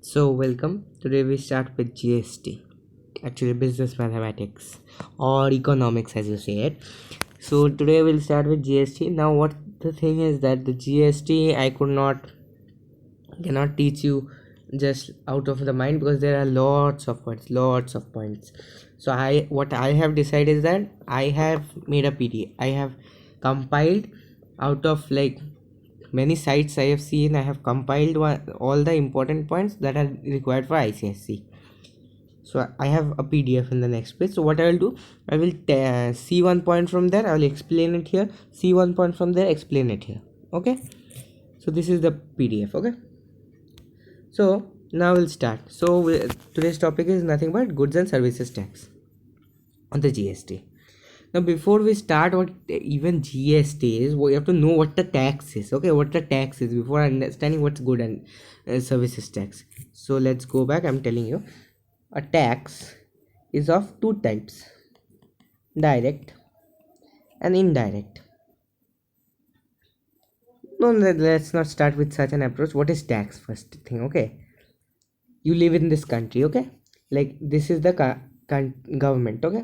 So, welcome. Today we start with GST, actually, business mathematics or economics, as you say it. So, today we'll start with GST. Now, what the thing is that the GST I cannot teach you just out of the mind because there are lots of points. So, what I have decided is that I have made a PDF. I have compiled out of like many sites I have seen. I have compiled all the important points that are required for ICSC. So I have a PDF in the next page. So what I will do, I will see one point from there, I will explain it here, see one point from there, explain it here. Okay, so this is the PDF. Okay, so now we'll start. So today's topic is nothing but goods and services tax on the GST. Now before we start what even GST is, we have to know what the tax is. Okay, what the tax is before understanding what's good and services tax. So let's go back. I'm telling you, a tax is of two types: direct and indirect. No, let's not start with such an approach. What is tax first thing? Okay, you live in this country. Okay, like this is the government. Okay,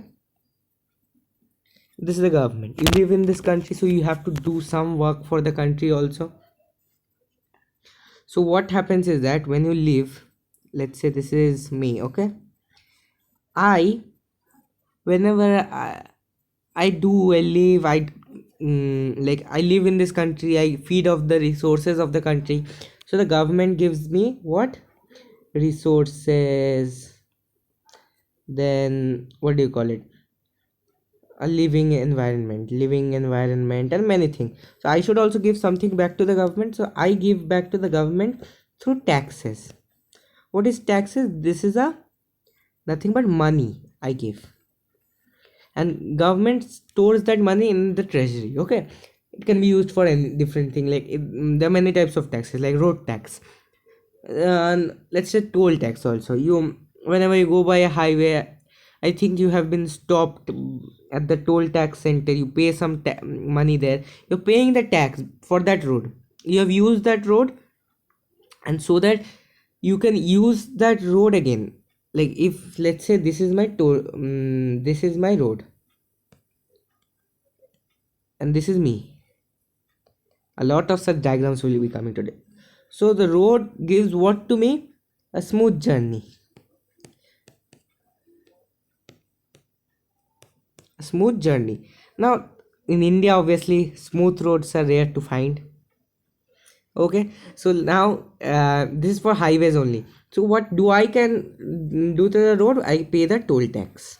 this is the government. You live in this country, so you have to do some work for the country also. So what happens is that when you live, let's say this is me. Okay, I whenever I live, like I live in this country, I feed off the resources of the country. So the government gives me what resources, then what do you call it, a living environment and many things. So I should also give something back to the government, so I give back to the government through taxes. What is taxes? This is a nothing but money I give, and government stores that money in the treasury. Okay, it can be used for any different thing. Like there are many types of taxes, like road tax, and let's say toll tax also. You whenever you go by a highway, I think you have been stopped at the toll tax center, you pay some money there, you're paying the tax for that road. You have used that road, and so that you can use that road again. Like if let's say this is my toll, this is my road, and this is me. A lot of such diagrams will be coming today. So the road gives what to me? A smooth journey. A smooth journey. Now in India, obviously, smooth roads are rare to find. Okay, so now this is for highways only. So what do I can do to the road? I pay the toll tax.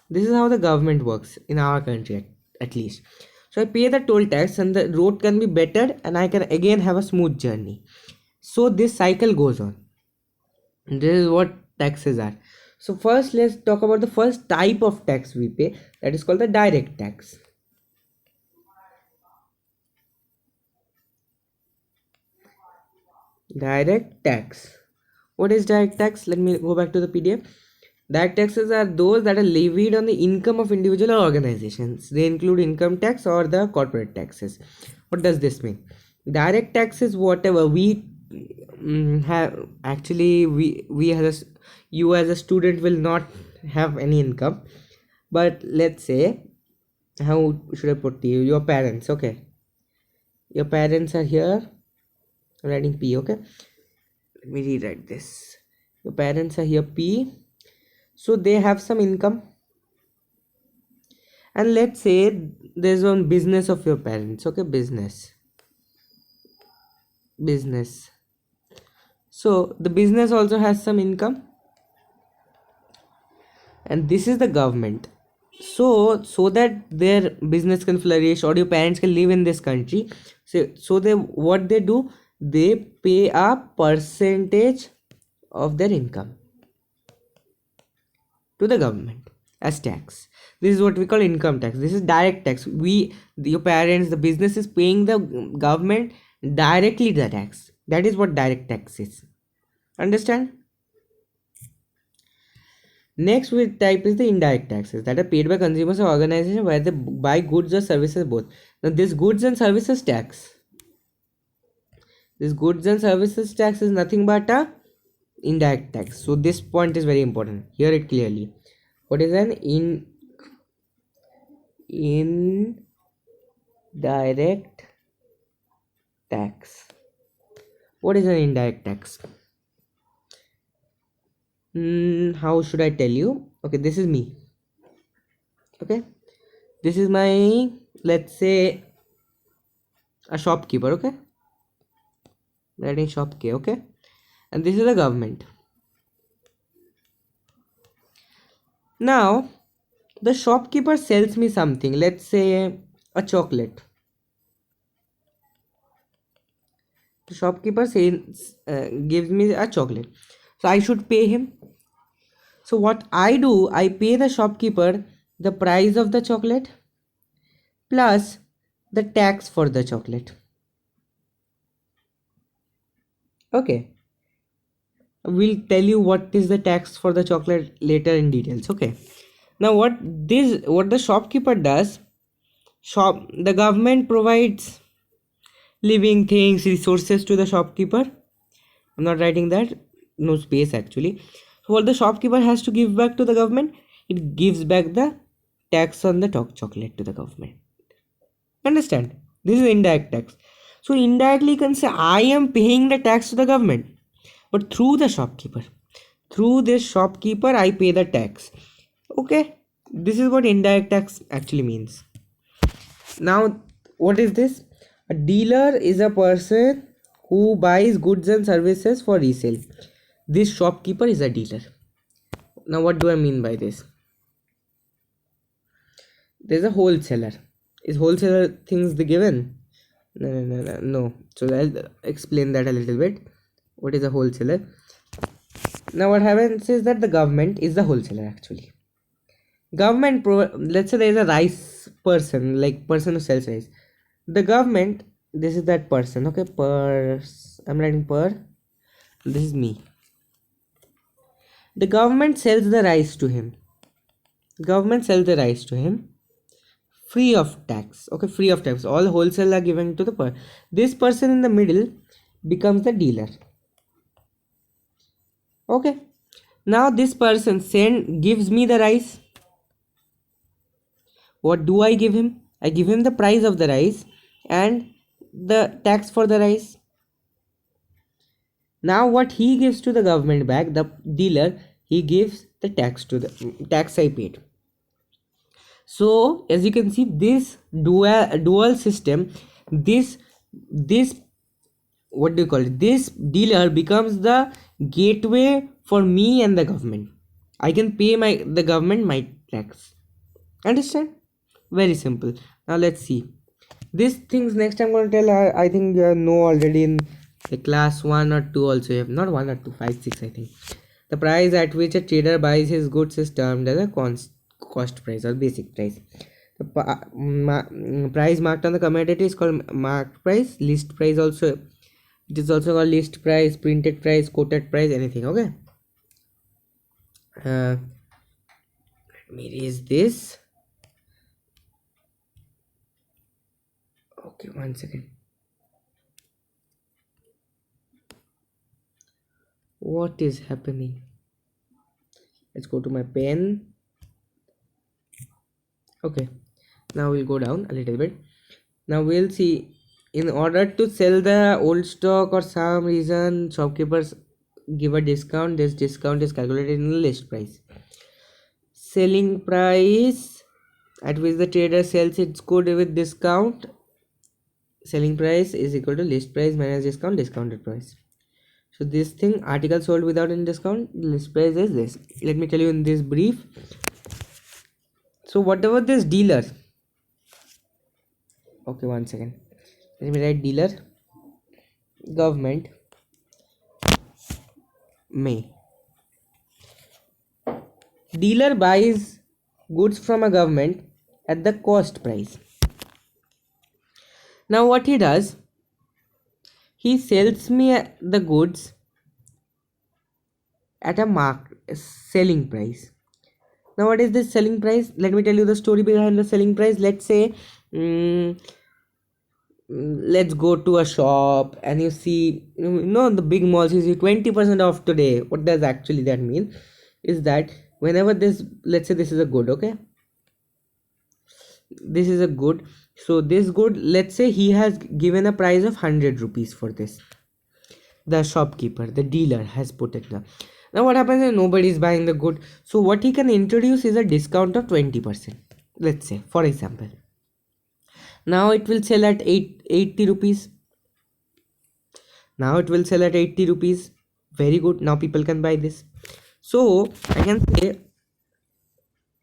This is how the government works in our country, at least. So I pay the toll tax, and the road can be bettered, and I can again have a smooth journey. So this cycle goes on. This is what taxes are. So first let's talk about the first type of tax we pay, that is called the direct tax. Direct tax. What is direct tax? Let me go back to the PDF. Direct taxes are those that are levied on the income of individual or organizations. They include income tax or the corporate taxes. What does this mean? Direct tax is whatever we have. Actually, we as you as a student will not have any income, but let's say, how should I put to you? Your parents, okay? Your parents are here. I'm writing P, okay? Let me rewrite this. Your parents are here P, so they have some income, and let's say there's one business of your parents. Okay, business. So the business also has some income, and this is the government. So that their business can flourish or your parents can live in this country, so they what they do, they pay a percentage of their income to the government as tax. This is what we call income tax. This is direct tax. Your parents, the business is paying the government directly the tax. That is what direct tax is. Understand? Next with type is the indirect taxes that are paid by consumers or organizations where they buy goods or services both. Now this goods and services tax, This goods and services tax is nothing but a indirect tax. So this point is very important. Hear it clearly. What is an indirect tax? What is an indirect tax? How should I tell you? Okay, this is me. Okay, this is my, let's say, a shopkeeper. Okay, writing shop K. Okay, and this is the government. Now the shopkeeper sells me something, let's say a chocolate. The shopkeeper says, gives me a chocolate, so I should pay him. So what I do, I pay the shopkeeper the price of the chocolate plus the tax for the chocolate. Okay, we'll tell you what is the tax for the chocolate later in details. Okay, now what the shopkeeper does, the government provides living things, resources to the shopkeeper. I'm not writing that, no space actually. So what the shopkeeper has to give back to the government, it gives back the tax on the chocolate to the government. Understand? This is indirect tax. So indirectly you can say I am paying the tax to the government, but through the shopkeeper. Through this shopkeeper I pay the tax. Okay, this is what indirect tax actually means. Now what is this? A dealer is a person who buys goods and services for resale. This shopkeeper is a dealer. Now what do I mean by this? There's a wholesaler. Is wholesaler things the given? No. So I'll explain that a little bit. What is a wholesaler? Now what happens is that the government is the wholesaler actually. Government let's say there is a rice person, like person who sells rice. The government, this is that person. Okay, I'm writing per. This is me. The government sells the rice to him. Government sells the rice to him free of tax. Okay, free of tax. All wholesale are given to the this person in the middle becomes the dealer. Okay, now this person gives me the rice. What do I give him? I give him the price of the rice and the tax for the rice. Now what he gives to the government back, the dealer, he gives the tax to the tax I paid. So as you can see, this dual system, this what do you call it, this dealer becomes the gateway for me and the government. I can pay the government my tax. Understand? Very simple. Now let's see these things. Next I'm going to tell, I think you know already in the class 1 or 2 also. You have not 1 or 2, 5, 6 I think. The price at which a trader buys his goods is termed as a cost price or basic price. The price marked on the commodity is called marked price. List price also, it is also called list price, printed price, quoted price, anything. Okay, let me erase this. Okay, 1 second. What is happening? Let's go to my pen. Okay, now we'll go down a little bit. Now we'll see, in order to sell the old stock or some reason shopkeepers give a discount. This discount is calculated in the list price. Selling price at which the trader sells its good with discount, selling price is equal to list price minus discount, discounted price. So this thing, article sold without any discount, list price is this. Let me tell you in this brief. So whatever this dealer, okay, 1 second, let me write dealer, government may, dealer buys goods from a government at the cost price. Now what he does, he sells me the goods at a selling price. Now what is this selling price? Let me tell you the story behind the selling price. Let's say let's go to a shop and you see, the big malls, you see 20% off today. What does actually that mean is that whenever this, let's say this is a good, okay, this is a good, so this good, let's say he has given a price of 100 rupees for this, the shopkeeper, the dealer has put it there. Now what happens is nobody is buying the good, so what he can introduce is a discount of 20%, let's say, for example. Now it will sell at 80 rupees. Now it will sell at 80 rupees. Very good. Now people can buy this. So I can say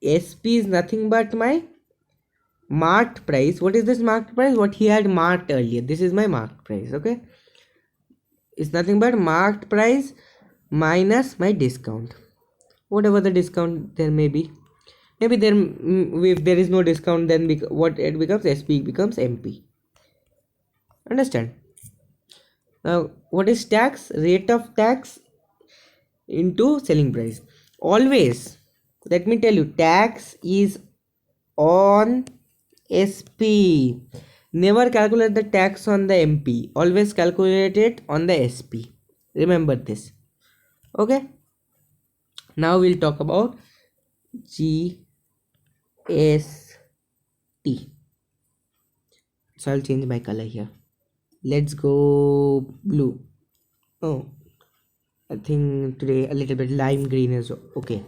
SP is nothing but my marked price. What is this marked price? What he had marked earlier. This is my marked price. Okay. It's nothing but marked price minus my discount. Whatever the discount there may be. Maybe there, if there is no discount, then what it becomes, SP becomes MP. Understand? Now what is tax? Rate of tax into selling price. Always, let me tell you, tax is on SP. Never calculate the tax on the MP. Always calculate it on the SP. Remember this. Okay. Now we'll talk about GST. So I'll change my color here. Let's go blue. Oh, I think today a little bit lime green is okay.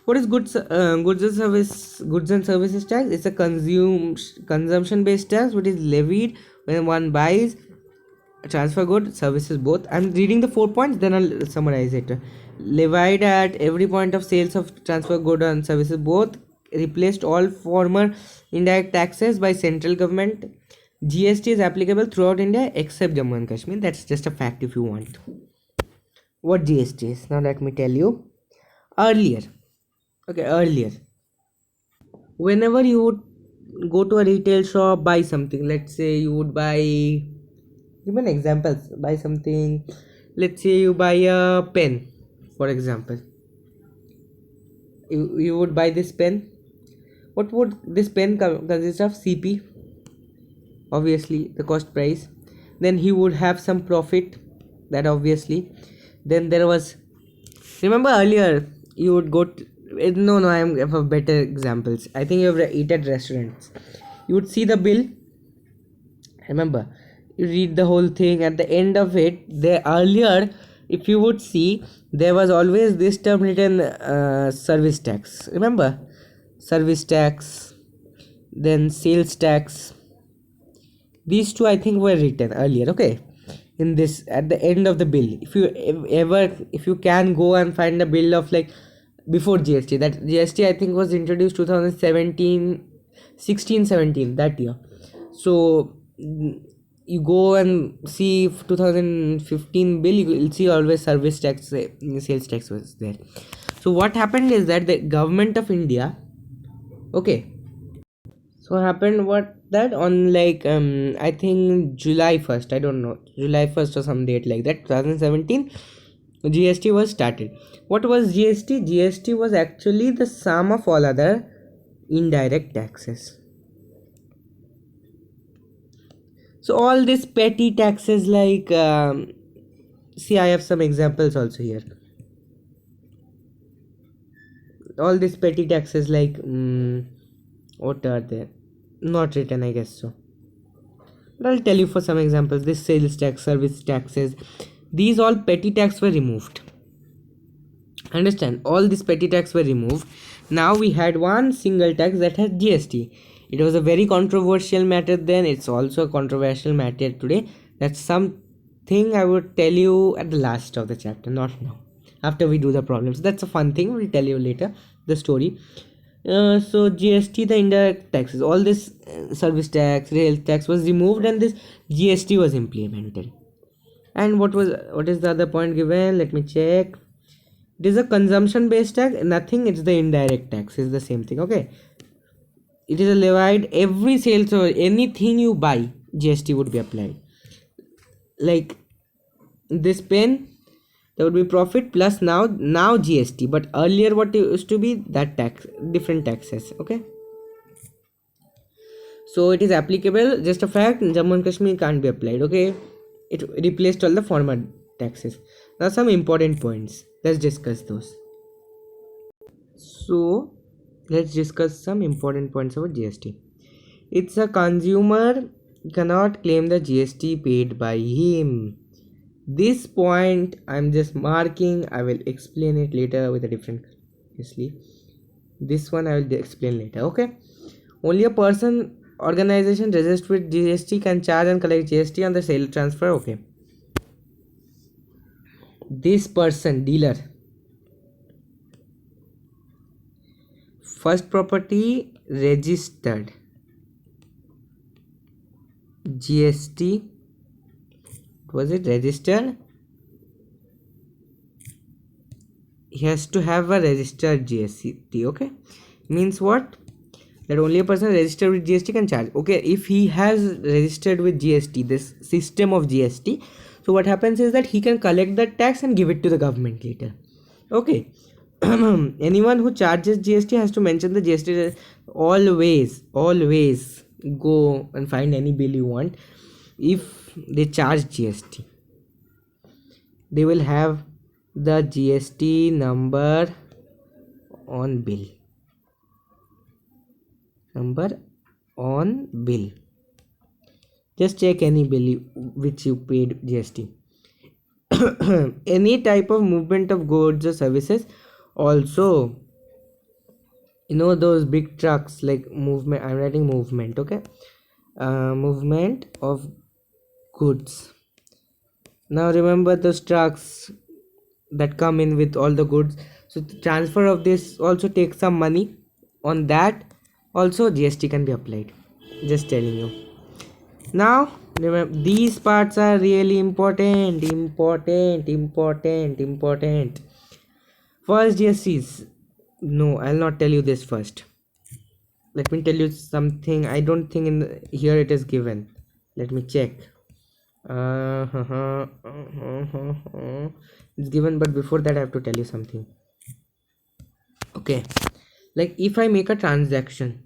What is goods and services tax? It's a consumption based tax which is levied when one buys, transfer good, services both. I'm reading the 4 points, then I'll summarize it. Levied at every point of sales of transfer good and services both, replaced all former indirect taxes by central government. GST is applicable throughout India except Jammu and Kashmir. That's just a fact if you want. What GST is? Now let me tell you. Earlier, whenever you would go to a retail shop, buy something, let's say you would buy, give an example, buy something, let's say you buy a pen, for example. You would buy this pen. What would this pen consist of? CP, obviously the cost price. Then he would have some profit, that obviously. Then there was, remember earlier you would go to, no I have better examples. I think you have eaten at restaurants, you would see the bill, remember, you read the whole thing. At the end of it, there earlier, if you would see, there was always this term written, service tax. Remember, service tax, then sales tax. These two I think were written earlier, okay, in this at the end of the bill. If you can go and find a bill of like before GST, that GST I think was introduced 2017, 16, 17, that year. So you go and see 2015 bill, you will see always service tax, sales tax was there. So what happened is that the government of India, okay, so happened what that on like I think July 1st, I don't know, July 1st or some date like that, 2017, GST was started. What was GST? GST was actually the sum of all other indirect taxes. So all these petty taxes like see, I have some examples also here. All these petty taxes like what are there? Not written, I guess so. But I'll tell you for some examples. This sales tax, service taxes, these all petty tax were removed. Understand? All these petty tax were removed. Now we had one single tax that has GST. It was a very controversial matter then. It's also a controversial matter today. That's something I would tell you at the last of the chapter, not now. After we do the problems. That's a fun thing. We'll tell you later the story. So GST, the indirect taxes, all this service tax, rail tax was removed and this GST was implemented. And what is the other point given? Let me check. It is a consumption based tax, nothing, it's the indirect tax, is the same thing, okay. It is a levied every sales or anything you buy, GST would be applied. Like this pen, there would be profit plus now GST, but earlier what used to be that tax, different taxes, okay. So it is applicable, just a fact, Jammu and Kashmir can't be applied. Okay, it replaced all the former taxes. Now some important points, let's discuss those. So let's discuss some important points about GST. It's a consumer cannot claim the GST paid by him. This point I'm just marking, I will explain it later with a different, obviously this one I will explain later. Okay, only a person, organization registered with GST can charge and collect GST on the sale transfer. Okay, this person, dealer, first property registered GST, was it registered? He has to have a registered GST. Okay, means what? That only a person registered with GST can charge. Okay, if he has registered with GST, this system of GST, so what happens is that he can collect that tax and give it to the government later. Okay, anyone who charges GST has to mention the GST. Always go and find any bill you want. If they charge GST, they will have the GST number on bill. Just check any bill which you paid GST. Any type of movement of goods or services, also, you know, those big trucks, like movement, I'm writing movement. Okay, movement of goods. Now remember those trucks that come in with all the goods, so the transfer of this also takes some money. On that also GST can be applied, just telling you. Now remember, these parts are really important. First GSTs, no, I'll not tell you this first. Let me tell you something. I don't think here it is given. Let me check. It's given, but before that I have to tell you something. Okay, like if I make a transaction,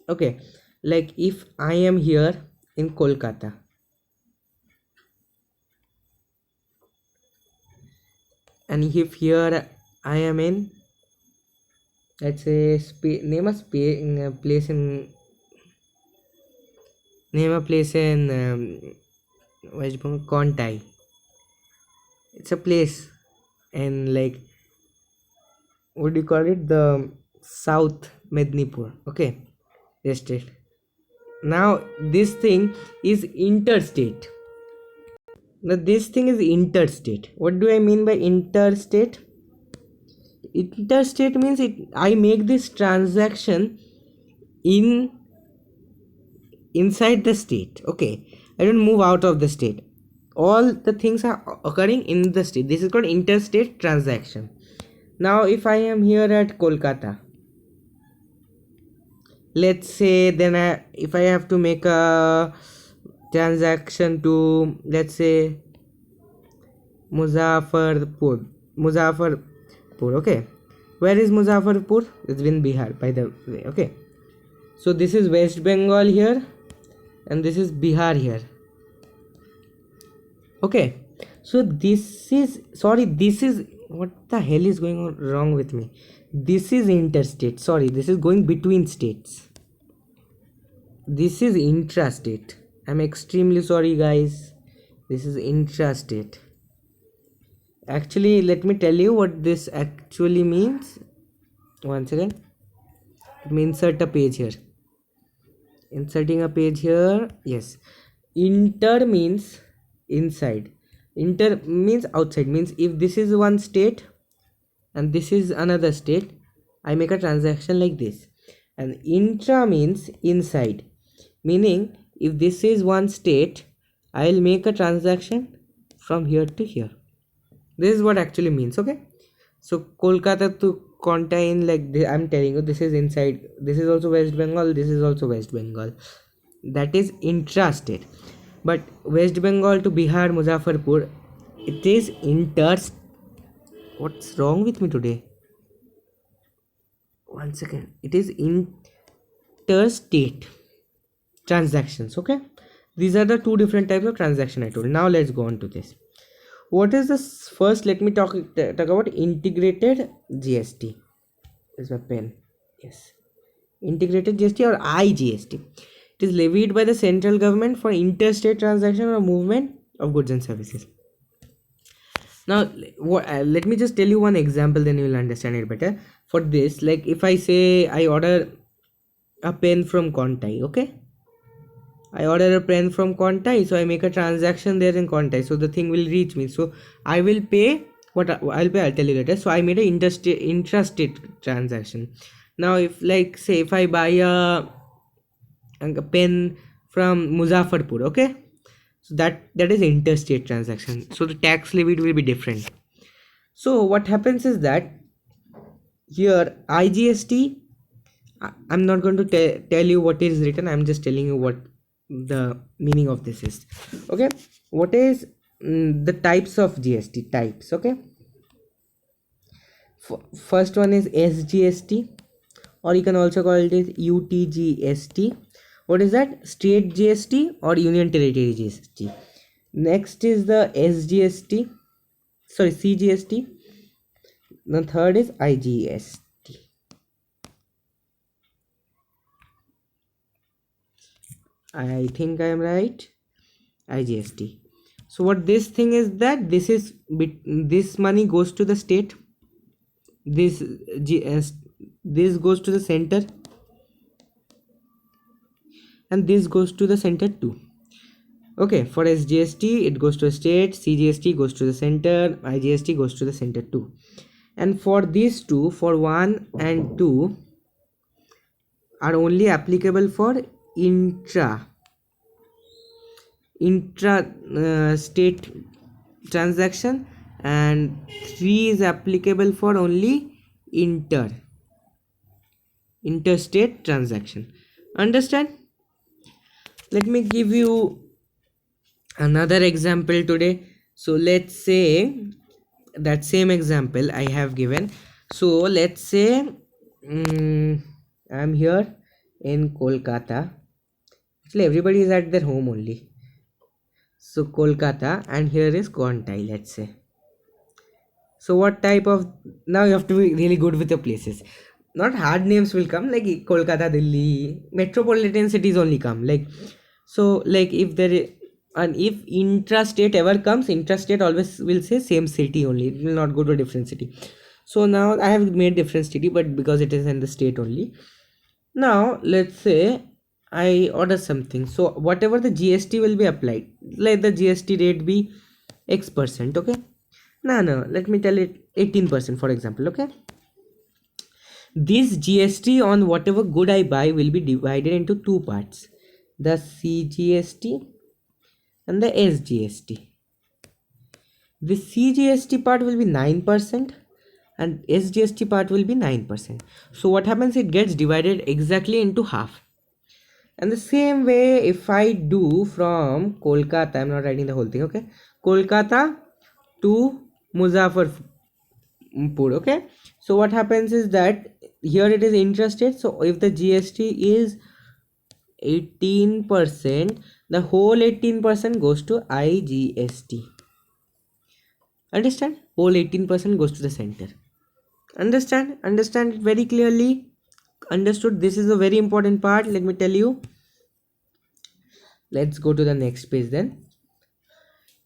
okay, like if I am here in Kolkata, and if here I am in, let's say, name a place in West Bengal, Kontai. It's a place in, like, what do you call it, the South Mednipur. Okay, state. Now this thing is interstate. Now this thing is interstate. What do I mean by interstate? Interstate means I make this transaction inside the state. Okay, I don't move out of the state. All the things are occurring in the state. This is called interstate transaction. Now if I am here at Kolkata, let's say, then if I have to make a transaction to, let's say, Muzaffarpur. Okay, where is Muzaffarpur? It's in Bihar, by the way. Okay, so this is West Bengal here, and this is Bihar here. Okay, so this is, what the hell is going on wrong with me? This is interstate. Sorry, this is going between states. This is intrastate. I'm extremely sorry, guys. This is intrastate. Actually, let me tell you what this actually means. Once again, let me insert a page here. Inserting a page here. Yes, inter means inside, inter means outside. Means if this is one state and this is another state, I make a transaction like this. And intra means inside, meaning if this is one state, I'll make a transaction from here to here. This is what actually means. Okay, so Kolkata to Kontain, like this, I'm telling you, this is inside. This is also West Bengal. This is also West Bengal. That is intrastate. But West Bengal to Bihar, Muzaffarpur, it is interstate. What's wrong with me today? One second. It is interstate. transactions. Okay, these are the two different types of transaction I told. Now let's go on to this. What is this? First, let me talk about integrated GST. Is my pen? Yes, integrated GST or IGST. It is levied by the central government for interstate transaction or movement of goods and services. Now let me just tell you one example, then you will understand it better. For this, like if I say I order a pen from Kontai, okay, I order a pen from Kontai, so I make a transaction there in Kontai, so the thing will reach me, so I will pay what I'll pay, I'll tell you later. So I made a intrastate transaction. Now if, like, say if I buy a pen from Muzaffarpur, okay, so that is interstate transaction, so the tax levied will be different. So what happens is that here IGST, I'm not going to tell you what is written, I'm just telling you what the meaning of this is. Okay, what is the types of GST types? Okay, first one is SGST, or you can also call it as UTGST. What is that? State GST or Union Territory GST. Next is the SGST, sorry, CGST. The third is IGST. I think I am right. IGST. So what this thing is that this money goes to the state. This goes to the center, and this goes to the center too. Okay, for SGST it goes to the state, CGST goes to the center, IGST goes to the center too. And for these two, for 1 and 2, are only applicable for intra state transaction, and 3 is applicable for only interstate transaction. Understand? Let me give you another example today. So let's say that same example I have given. So let's say I'm here in Kolkata. Actually everybody is at their home only. So Kolkata, and here is Kontai, let's say. So what type of, now you have to be really good with your places. Not hard names will come, like Kolkata, Delhi, metropolitan cities only come. Like, so like if there is, and if intrastate ever comes, intrastate always will say same city only, it will not go to a different city. So now I have made different city, but because it is in the state only. Now let's say I order something, so whatever the GST will be applied, let the GST rate be X%. Okay, no, let me tell it 18%, for example. Okay, this GST on whatever good I buy will be divided into two parts, the CGST and the SGST. The CGST part will be 9% and SGST part will be 9%. So what happens, it gets divided exactly into half. And the same way, if I do from Kolkata, I'm not writing the whole thing, okay, Kolkata to Muzaffarpur, okay, so what happens is that here it is intrastate, so if the GST is 18%, the whole 18% goes to IGST. Understand? Whole 18% goes to the center. Understand it very clearly. Understood? This is a very important part, let me tell you. Let's go to the next page then.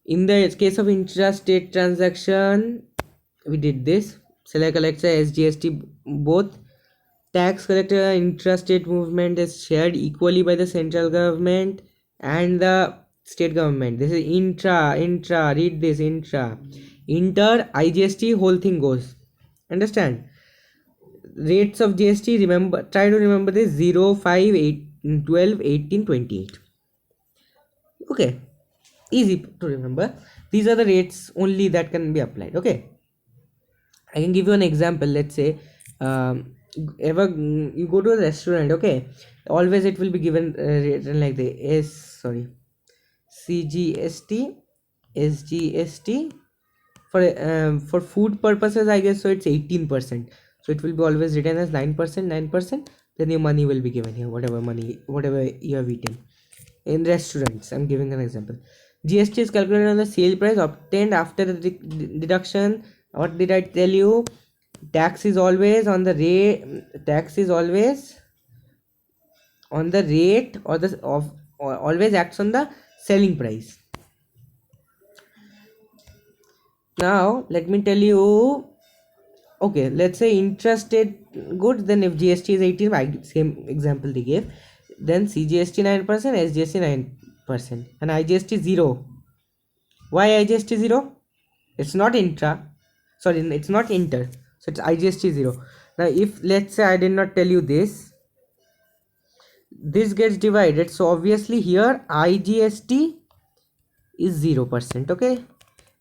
In the case of intrastate transaction, we did this. Seller collector, SGST, both tax collector and intrastate movement is shared equally by the central government and the state government. This is intra, read this, inter, IGST, whole thing goes. Understand? Rates of GST, remember, try to remember this: 0, 5, 8, 12, 18, 28. Okay, easy to remember. These are the rates only that can be applied. Okay, I can give you an example. Let's say ever you go to a restaurant, okay, always it will be given written like the CGST, SGST. For food purposes, I guess, so it's 18%, so it will be always written as 9%, then your money will be given here, whatever you have eaten. in restaurants, I'm giving an example. GST is calculated on the sale price obtained after the deduction. What did I tell you? Tax is always on the rate. Tax is always on the rate or the of or always acts on the selling price. Now let me tell you. Okay, let's say interested goods. Then if GST is 18, same example they gave. Then CGST 9%, SGST 9%, and IGST 0. Why IGST 0? It's not intra. Sorry, it's not inter. So it's IGST 0. Now if let's say I did not tell you this, this gets divided. So obviously here IGST is 0%. Okay,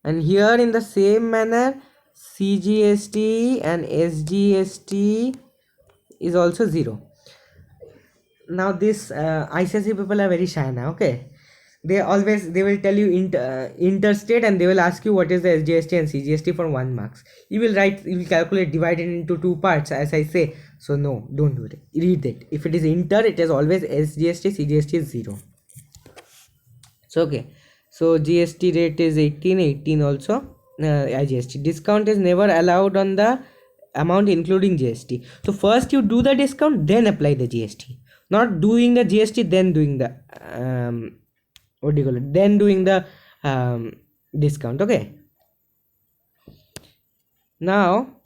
and here in the same manner CGST and SGST is also 0. Now this ICSE people are very shy now. Okay, they will tell you interstate, and they will ask you what is the SGST and CGST for 1 marks. You will calculate, divide it into 2 parts as I say. So no, don't do it. Read it. If it is inter, it is always SGST, CGST is 0. So okay, so GST rate is 18 also. IGST discount is never allowed on the amount including GST. So first you do the discount, then apply the GST. Not doing the GST, then doing the what do you call it? Then doing the discount. Okay. Now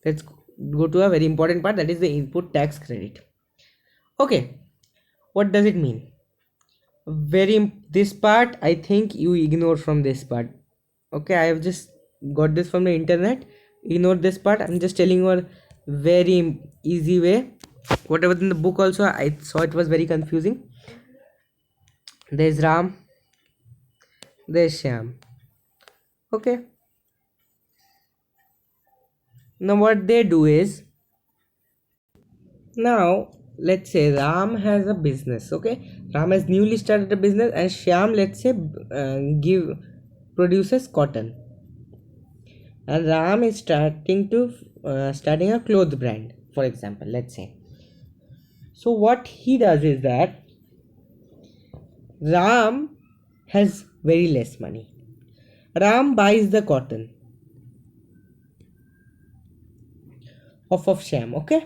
let's go to a very important part, that is the input tax credit. Okay, what does it mean? This part I think you ignore from this part. Okay, I have just got this from the internet. Ignore this part. I'm just telling you a very easy way. Whatever in the book also I saw it was very confusing. There's Ram, there's Shyam. Okay, now what they do is, now let's say Ram has a business. Okay, Ram has newly started a business, and Shyam, let's say, produces cotton, and Ram is starting a clothes brand, for example, let's say. So what he does is that Ram has very less money. Ram buys the cotton of Shyam. Okay,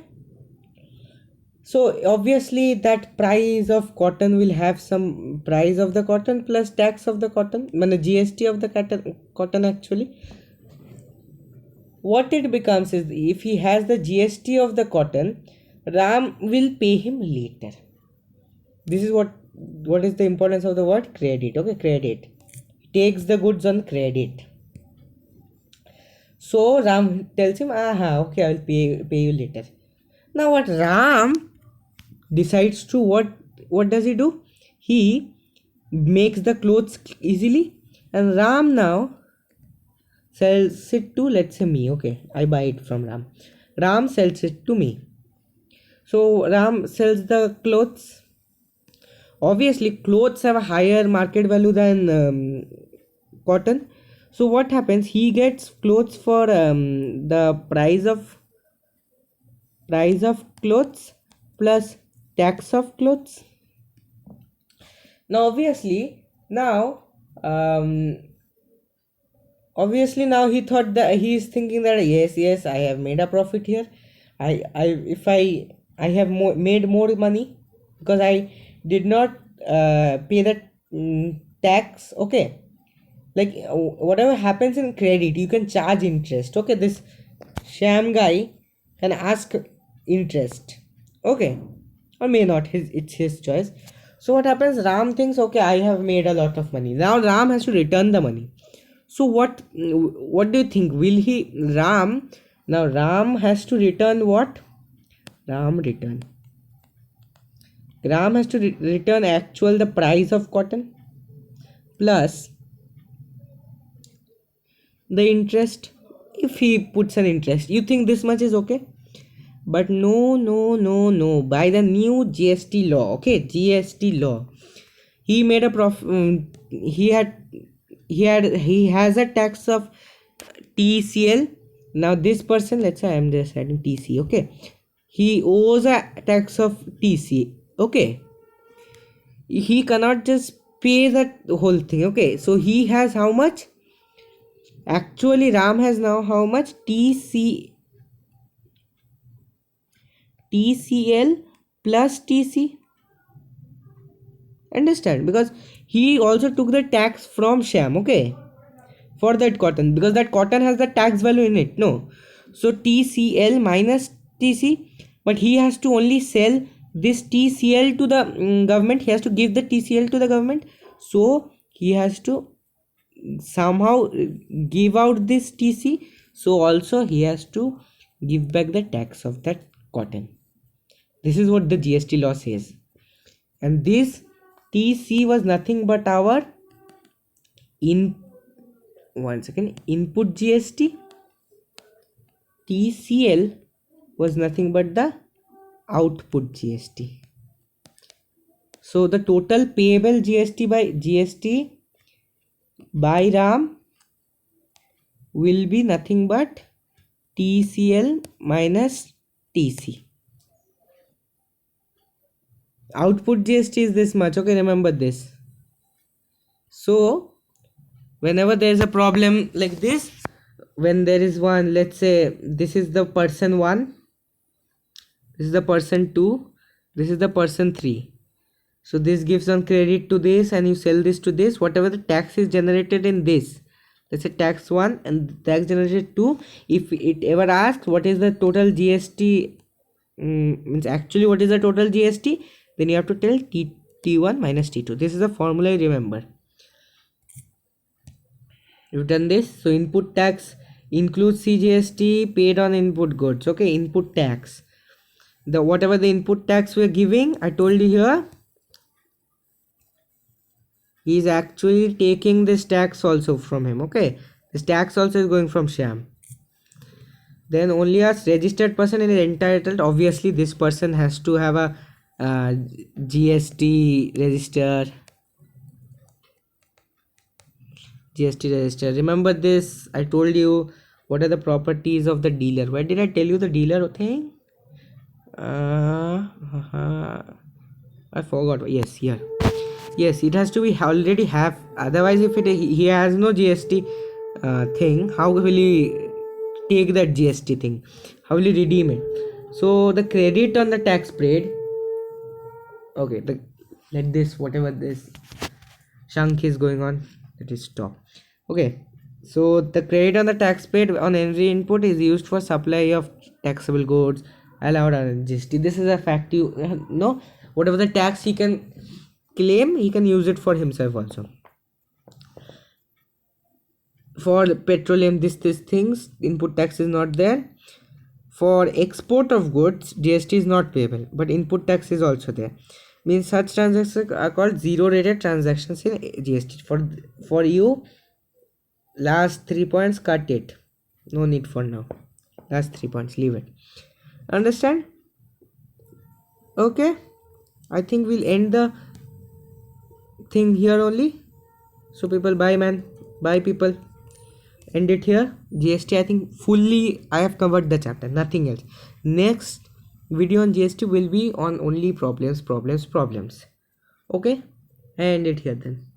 so obviously that price of cotton will have some price of the cotton plus tax of the cotton, GST of the cotton actually. What it becomes is, if he has the GST of the cotton, Ram will pay him later. This is what is the importance of the word credit. Okay, credit. He takes the goods on credit. So Ram tells him, okay, I will pay you later. Now what Ram decides to, what does he do? He makes the clothes easily, and Ram now sells it to, let's say, me. Okay, I buy it from Ram. Ram sells it to me. So Ram sells the clothes. Obviously clothes have a higher market value than cotton. So what happens? He gets clothes for the price of clothes plus tax of clothes. Now obviously now he thought that he is thinking that yes, I have made a profit here. I have made more money because I did not pay the tax. Okay, like whatever happens in credit, you can charge interest. Okay, this Shyam guy can ask interest. Okay, or may not. It's his choice. So what happens? Ram thinks, okay, I have made a lot of money. Now Ram has to return the money. So what do you think? Ram has to return what? Ram has to return the price of cotton plus the interest. If he puts an interest, you think this much is okay? But no. By the new GST law, okay, GST law, he made a profit. He has a tax of TCL. Now this person, let's say I am just adding TC. Okay, he owes a tax of TC. Okay, he cannot just pay that whole thing. Okay, so he has how much? Actually Ram has now how much? TCL plus TC. Understand? Because he also took the tax from Shyam, okay, for that cotton, because that cotton has the tax value in it. No, so TCL minus TC, but he has to only sell this TCL to the government. He has to give the TCL to the government, so he has to somehow give out this TC. So also he has to give back the tax of that cotton. This is what the GST law says. And this TC was nothing but our input GST. TCL was nothing but the output GST. So the total payable GST by Ram will be nothing but TCL minus TC. Output GST is this much. Okay, remember this. So whenever there is a problem like this, when there is one, let's say this is the person 1, this is the person 2, this is the person 3. So this gives on credit to this and you sell this to this. Whatever the tax is generated in this, let's say tax 1 and tax generated 2, if it ever asks what is the total GST, means actually what is the total GST, then you have to tell T1 minus T2. This is the formula, remember. You've done this. So input tax includes CGST paid on input goods. Okay, input tax, the whatever the input tax we're giving, I told you here, he is actually taking this tax also from him. Okay, this tax also is going from Shyam. Then only a registered person is entitled. Obviously this person has to have a GST register. Remember this, I told you what are the properties of the dealer. Where did I tell you the dealer thing? I forgot. Yes, here. Yes, it has to be already have, otherwise if he has no GST thing, how will he take that GST thing? How will he redeem it? So the credit on the tax paid, okay, let this, whatever this shunk is going on, let it stop. Okay, so the credit on the tax paid on every input is used for supply of taxable goods allowed on GST. This is a fact. You know, whatever the tax he can claim, he can use it for himself also. For petroleum, this things, input tax is not there. For export of goods, GST is not payable, but input tax is also there. Means such transactions are called zero rated transactions in GST. For you, last 3 points, cut it. No need for now. Last 3 points, leave it. Understand? Okay, I think we'll end the thing here only. So people, bye man, bye people, end it here. GST, I think fully I have covered the chapter, nothing else. Next video on GST will be on only problems. Okay, I end it here then.